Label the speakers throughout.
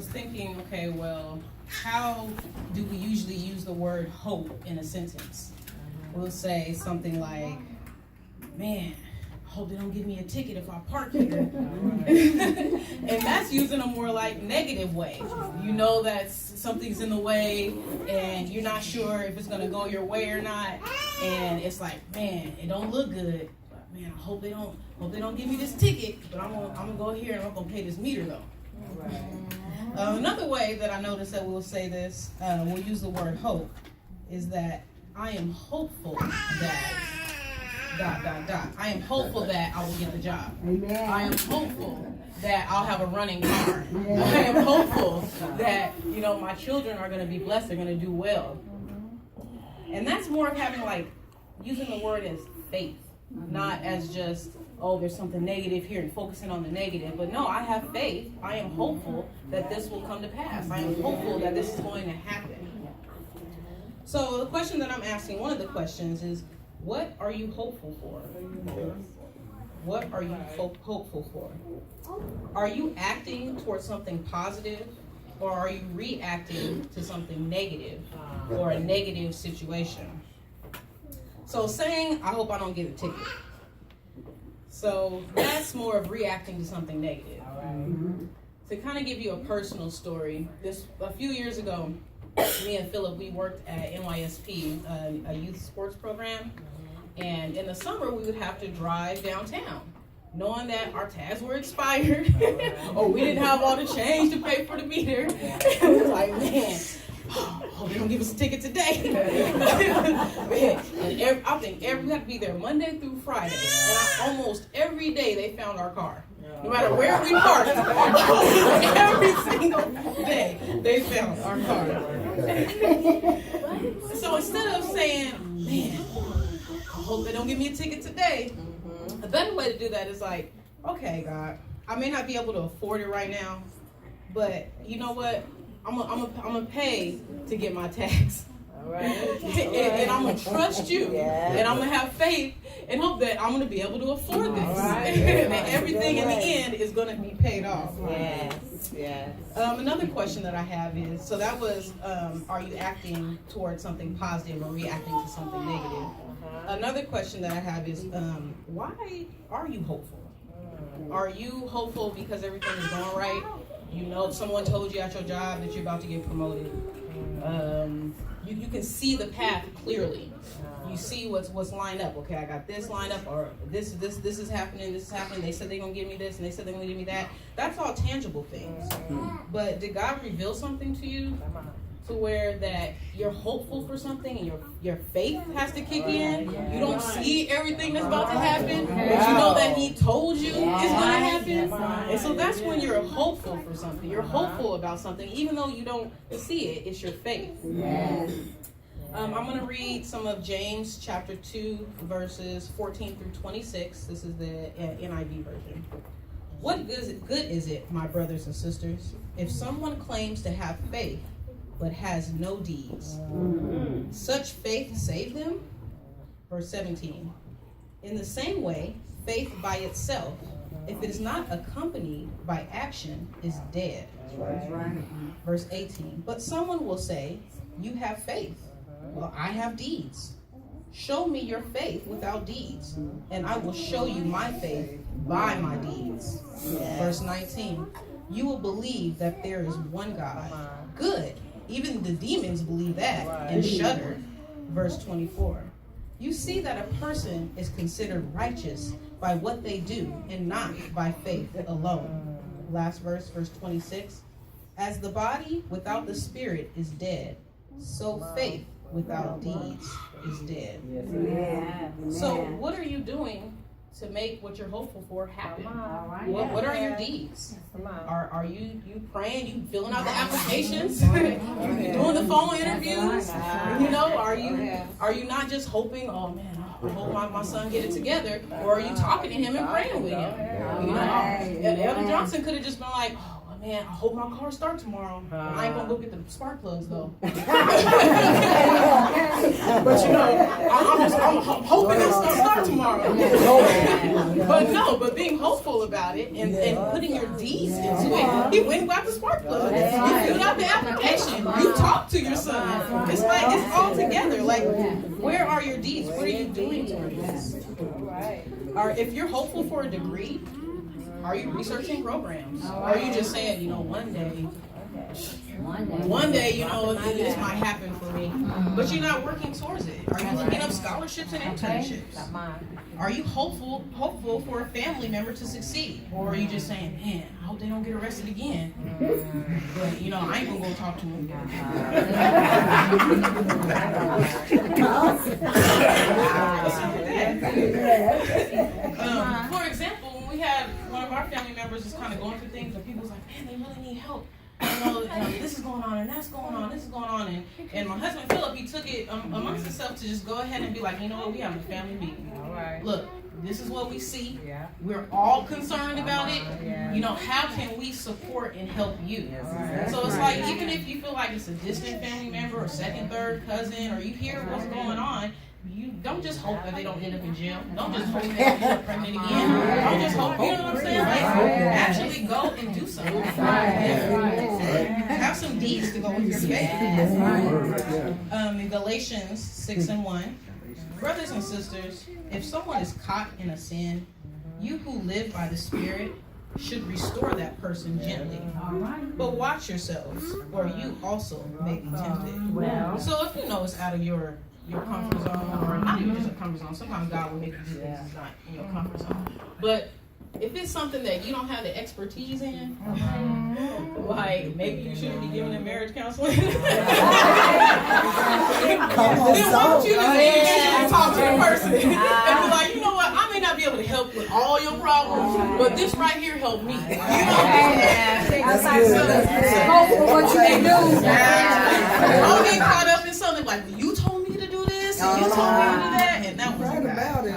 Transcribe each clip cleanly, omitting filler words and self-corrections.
Speaker 1: was thinking, okay, well, how do we usually use the word hope in a sentence? We'll say something like, man, I hope they don't give me a ticket if I park here. And that's using a more like negative way. You know that something's in the way and you're not sure if it's gonna go your way or not. And it's like, man, it don't look good. But man, I hope they don't give me this ticket, but I'm gonna go here and I'm gonna pay this meter though. Another way that I noticed that we'll say this, we'll use the word hope, is that I am hopeful that ... I am hopeful that I will get the job.
Speaker 2: Amen.
Speaker 1: I am hopeful that I'll have a running car. I am hopeful that, my children are going to be blessed, they're going to do well. And that's more of having using the word as faith, not as just, oh, there's something negative here and focusing on the negative. But no, I have faith. I am hopeful that this will come to pass. I am hopeful that this is going to happen. So the question that I'm asking, one of the questions is, what are you hopeful for? What are you hopeful for? Are you acting towards something positive, or are you reacting to something negative or a negative situation? So saying, I hope I don't get a ticket. So that's more of reacting to something negative. To kind of give you a personal story, a few years ago, me and Philip, we worked at NYSP, a youth sports program. And in the summer, we would have to drive downtown, knowing that our tags were expired, or we didn't have all the change to pay for the meter. And we was like, man, hope they don't give us a ticket today. And I think we had to be there Monday through Friday, and almost every day they found our car. No matter where we parked, every single day they found our car. So instead of saying, man, I hope they don't give me a ticket today, a better way to do that is like, okay, God, I may not be able to afford it right now, but you know what? I'm gonna pay to get my tax. All right. And I'm gonna trust you, and I'm gonna have faith and hope that I'm gonna be able to afford this, and that everything in the end is gonna be paid off.
Speaker 3: Yes.
Speaker 1: Another question that I have is, so that was, are you acting towards something positive or reacting to something negative? Another question that I have is, why are you hopeful? Are you hopeful because everything is going right? Someone told you at your job that you're about to get promoted. You can see the path clearly. You see what's lined up. Okay, I got this lined up, or this is happening, this is happening. They said they're gonna give me this, and they said they're gonna give me that. That's all tangible things. But did God reveal something to you to where that you're hopeful for something and your faith has to kick in? You don't see everything that's about to happen, but you know that He told you it's gonna happen. And so that's when you're hopeful for something. You're hopeful about something, even though you don't see it. It's your faith. I'm going to read some of James chapter 2, verses 14 through 26. This is the NIV version. What good is it, my brothers and sisters, if someone claims to have faith but has no deeds? Such faith save them? Verse 17. In the same way, faith by itself, if it is not accompanied by action, is dead. Verse 18. But someone will say, you have faith. Well, I have deeds. Show me your faith without deeds, and I will show you my faith by my deeds. Verse 19. You will believe that there is one God. Good. Even the demons believe that and shudder. Verse 24. You see that a person is considered righteous by what they do and not by faith alone. Last verse, verse 26. As the body without the spirit is dead, so faith without deeds is dead. So what are you doing to make what you're hopeful for happen? What are your deeds? Are you praying? You filling out the applications? You doing the phone interviews? Are you not just hoping, oh man, I hope my son get it together? Or are you talking to him and praying with him? Elder Johnson could have just been like, oh, man, I hope my car starts tomorrow. I ain't gonna go get the spark plugs though. But I'm hoping it's gonna start tomorrow. But being hopeful about it and putting your deeds into it. He went and got the spark plug. You filled out the application. You talked to your son. It's like it's all together. Like, where are your deeds? What are you doing toward this? Or if you're hopeful for a degree, are you researching programs? Or are you just saying, one day, this might happen for me, but you're not working towards it? Are you looking up scholarships and internships? Are you hopeful for a family member to succeed? Or are you just saying, man, I hope they don't get arrested again? But, I ain't gonna go talk to them. For example, when we had one of our family members just kind of going through things and people was like, man, they really need help. This is going on and that's going on, this is going on. And my husband, Philip, he took it amongst himself to just go ahead and be like, you know what, we have a family meeting. Look, this is what we see. We're all concerned about it. How can we support and help you? So it's like, even if you feel like it's a distant family member or second, third cousin, or you hear what's going on, you don't just hope that they don't end up in jail. Don't just hope they don't end up pregnant again. Don't just hope, you know what I'm saying? Like, actually go and do something. Have some deeds to go with your faith. In Galatians 6:1, brothers and sisters, if someone is caught in a sin, you who live by the Spirit should restore that person gently. But watch yourselves, or you also may be tempted. So if you know it's out of your comfort zone, or not even just a comfort zone, sometimes God will make you do things that's not in your comfort zone. But if it's something that you don't have the expertise in, like maybe you shouldn't be giving them marriage counseling. Then why don't you just talk to the person and be like, you know what, I may not be able to help with all your problems, but this right here helped me. That's what you can do. Don't get caught up in something like, well, you told me to do this, and you told me to do that, and that was about it.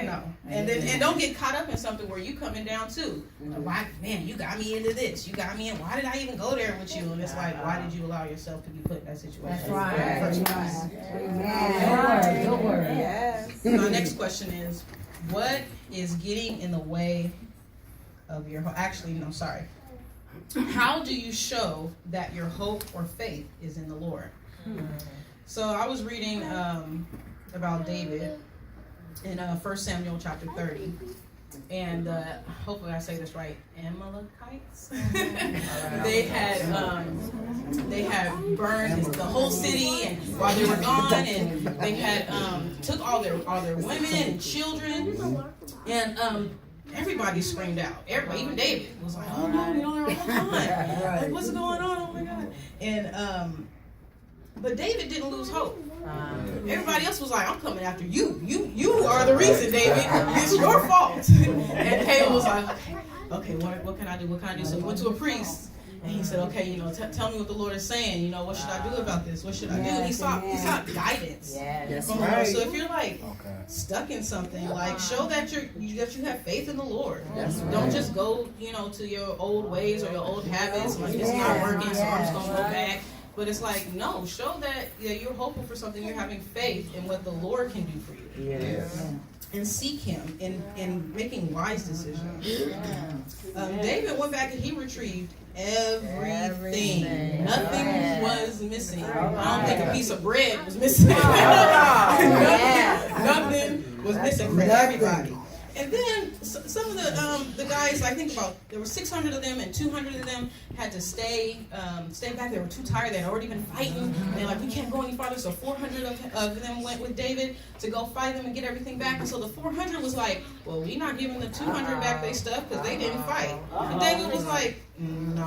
Speaker 1: No. And don't get caught up in something where you coming down too. Why, man, you got me into this. You got me in. Why did I even go there with you? And it's like, why did you allow yourself to be put in that situation? That's right. Good word. Yes. My next question is, what is getting in the way of your hope? Actually, no, sorry. How do you show that your hope or faith is in the Lord? So I was reading about David in 1 Samuel chapter 30, and hopefully I say this right, Amalekites. They had burned the whole city, and while they were gone, and they had took all their women and children, and everybody screamed out. Everybody, even David, was like, "Oh no, we don't have all time. Like, what's going on? Oh my God!" And but David didn't lose hope. Everybody else was like, I'm coming after you. You are the reason, David. It's your fault. And David was like, okay, what can I do? What can I do? So he went to a priest. And he said, okay, tell me what the Lord is saying. What should I do about this? What should I do? He sought guidance from the Lord. So if you're like stuck in something, like show that you have faith in the Lord. Don't just go, to your old ways or your old habits. Like it's not working, so I'm just gonna go back. But it's like, no, show that you're hopeful for something. You're having faith in what the Lord can do for you. And seek Him in making wise decisions. David went back and he retrieved everything. Nothing was missing. I don't think a piece of bread was missing. Nothing was missing for everybody. And then some of the guys, I think about, there were 600 of them, and 200 of them had to stay back. They were too tired. They had already been fighting. They're like, we can't go any farther. So 400 of them went with David to go fight them and get everything back. And so the 400 was like, well, we're not giving the 200 back their stuff because they didn't fight. And David was like, no,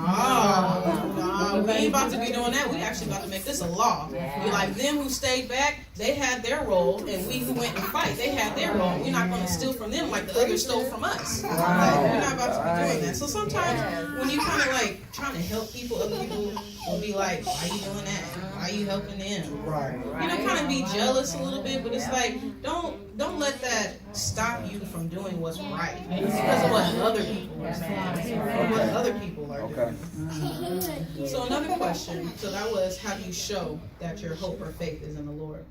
Speaker 1: we ain't about to be doing that. We actually about to make this a law. You're like, them who stayed back, they had their role, and we who went and fight, they had their role. We're not going to steal from them like the others stole from us. Like, we're not about to be doing that. So sometimes when you kind of like trying to help people, other people will be like, why are you doing that? Why are you helping them? Right. You know, kind of be jealous a little bit, but it's like, don't let that stop you from doing what's right because of what other people are saying or what other people are doing. So another question, so that was, how do you show that your hope or faith is in the Lord?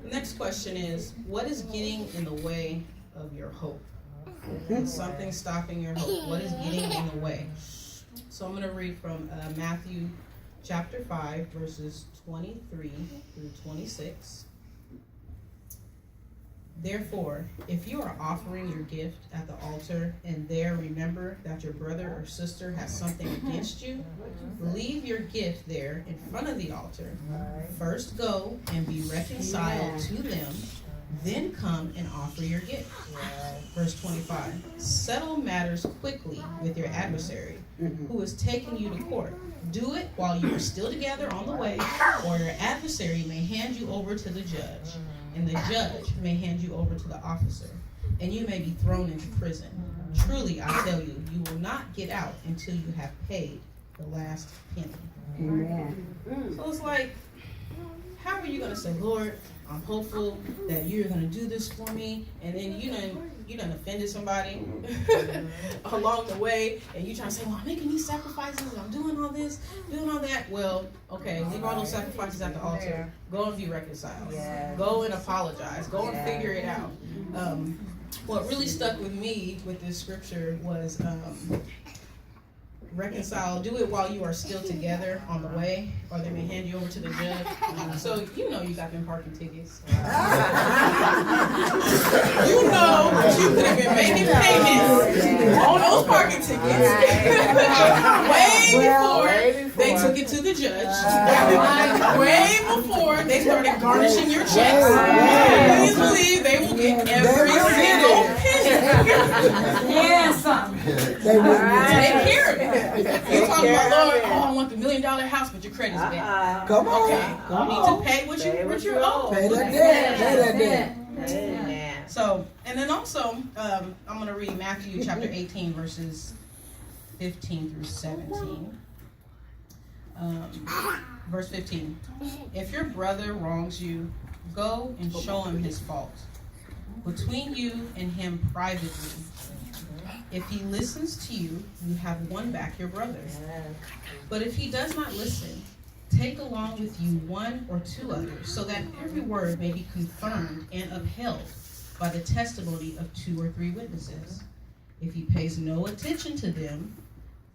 Speaker 1: The next question is, what is getting in the way of your hope? Is something stopping your hope? What is getting in the way? So I'm going to read from Matthew chapter 5, verses 23 through 26. Therefore, if you are offering your gift at the altar and there remember that your brother or sister has something against you, leave your gift there in front of the altar. First go and be reconciled to them, then come and offer your gift. Verse 25, settle matters quickly with your adversary who is taking you to court. Do it while you are still together on the way, or your adversary may hand you over to the judge, and the judge may hand you over to the officer, and you may be thrown into prison. Truly, I tell you, you will not get out until you have paid the last penny. Amen. So it's like, how are you going to say, Lord, I'm hopeful that you're going to do this for me, and then you done offended somebody along the way, and you trying to say, well, I'm making these sacrifices, and I'm doing all this, doing all that. Well, okay, leave all those sacrifices at the altar. Go and be reconciled. Go and apologize. Go and figure it out. What really stuck with me with this scripture was reconcile, do it while you are still together on the way, or they may hand you over to the judge. So you know you got them parking tickets. You know that you could have been making payments on those parking tickets way before they took it to the judge. Way before they started garnishing your checks. Please believe they will get every single penny. Yes. They will take care of it. You're talking about, Lord, I want the $1 million house, but your credit's bad. Come on. Okay. You need to pay what you owe. Pay that debt. Pay that debt. Amen. So, and then also, I'm going to read Matthew chapter 18, verses 15 through 17. Verse 15. If your brother wrongs you, go and show him his fault between you and him privately. If he listens to you, you have won back your brother. But if he does not listen, take along with you one or two others, so that every word may be confirmed and upheld by the testimony of 2 or 3 witnesses. If he pays no attention to them,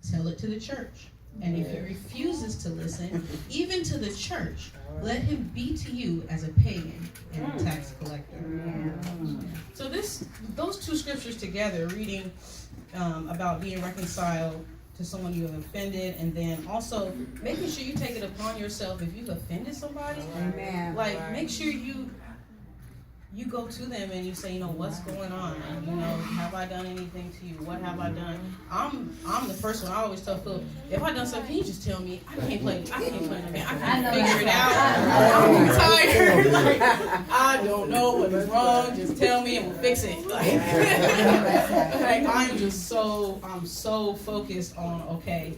Speaker 1: tell it to the church. And if he refuses to listen, even to the church, let him be to you as a pagan and a tax collector. So those 2 scriptures together, reading about being reconciled to someone you have offended, and then also making sure you take it upon yourself if you've offended somebody. Like, make sure you go to them and you say, you know, what's going on? You know, have I done anything to you? What have I done? I'm the first one. I always tell Phil, if I done something, can you just tell me? I can't play again. I can't figure it out. I'm tired. Like, I don't know what is wrong. Just tell me and we'll fix it. Like I'm so focused on, okay,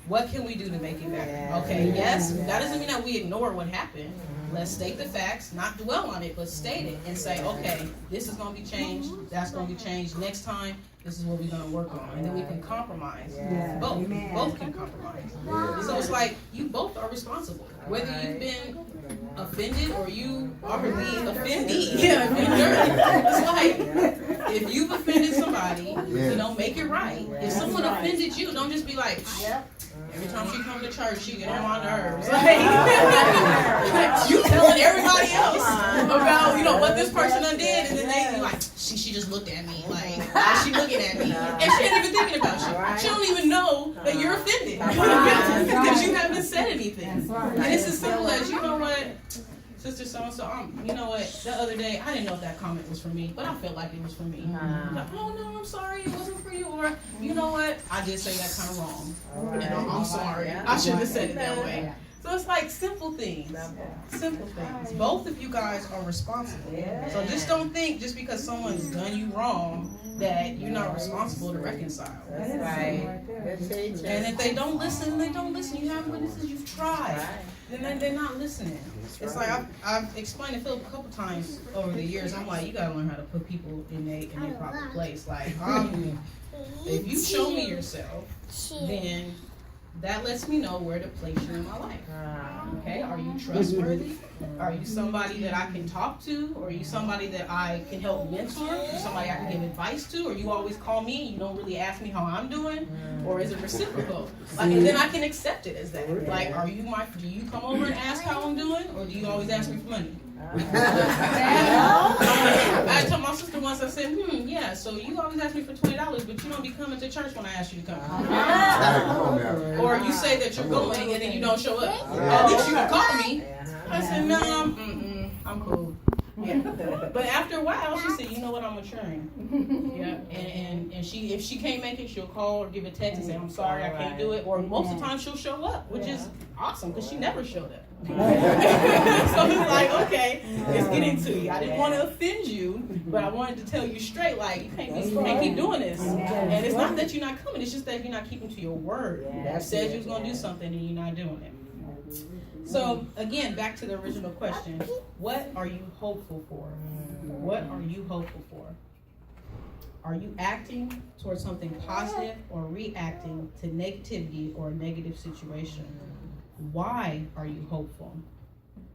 Speaker 1: what can we do to make it better? Okay, yes, that doesn't mean that we ignore what happened. Let's state the facts, not dwell on it, but state it and say, okay, this is going to be changed, that's going to be changed. Next time, this is what we're going to work on. And then we can compromise. Both can compromise. So it's like, you both are responsible. Whether you've been offended or you are the offendee. It's like, if you've offended somebody, you know, make it right. If someone offended you, don't just be like, every time she comes to church, she get on my nerves. Like, you telling everybody else about, you know, what this person undid, and then they like, she just looked at me, like, why is she looking at me? And she ain't even thinking about you. She don't even know that you're offended because you haven't said anything. And it's as simple as, you know what? Sister so-and-so, you know what, the other day, I didn't know if that comment was for me, but I felt like it was for me. Like, oh no, I'm sorry, it wasn't for you. Or, you know what, I did say that kind of wrong. You know, I'm sorry. I shouldn't have said it that way. So it's like simple things. Simple things. Both of you guys are responsible. So just don't think just because someone's done you wrong that you're not responsible to reconcile.
Speaker 2: That's right.
Speaker 1: And if they don't listen, they don't listen. You have witnesses, you've tried. Then they're not listening. It's like I've explained to Philip a couple times over the years. I'm like, you gotta learn how to put people in their proper place. Like, if you show me yourself, then that lets me know where to place you in my life. Okay, are you trustworthy? Are you somebody that I can talk to? Or are you somebody that I can help mentor? Are you somebody I can give advice to? Or you always call me and you don't really ask me how I'm doing? Or is it reciprocal? Like, and then I can accept it as that. Like, do you come over and ask how I'm doing? Or do you always ask me for money? I told my sister once, I said, yeah, so you always ask me for $20, but you don't be coming to church when I ask you to come. Or you say that you're going and then you don't show up. At least you can call me. I said, no, I'm cool. Yeah. But after a while, she said, you know what, I'm maturing. Yeah. And if she can't make it, she'll call or give a text and say, I'm sorry, I can't do it. Or most of the time she'll show up, which is awesome because she never showed up. So it's like, okay, it's getting to you. I didn't want to offend you, but I wanted to tell you straight, like, you can't keep doing this. And it's not that you're not coming, it's just that you're not keeping to your word. You said you was going to do something and you're not doing it. So, again, back to the original question. What are you hopeful for? What are you hopeful for? Are you acting towards something positive or reacting to negativity or a negative situation? Why are you hopeful?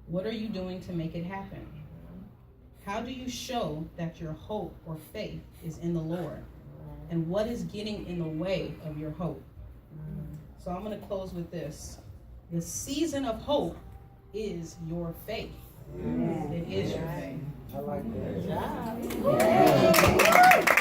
Speaker 1: What are you doing to make it happen? How do you show that your hope or faith is in the Lord? And what is getting in the way of your hope? So I'm going to close with this. The season of hope is your faith. It is your faith.
Speaker 2: I like that.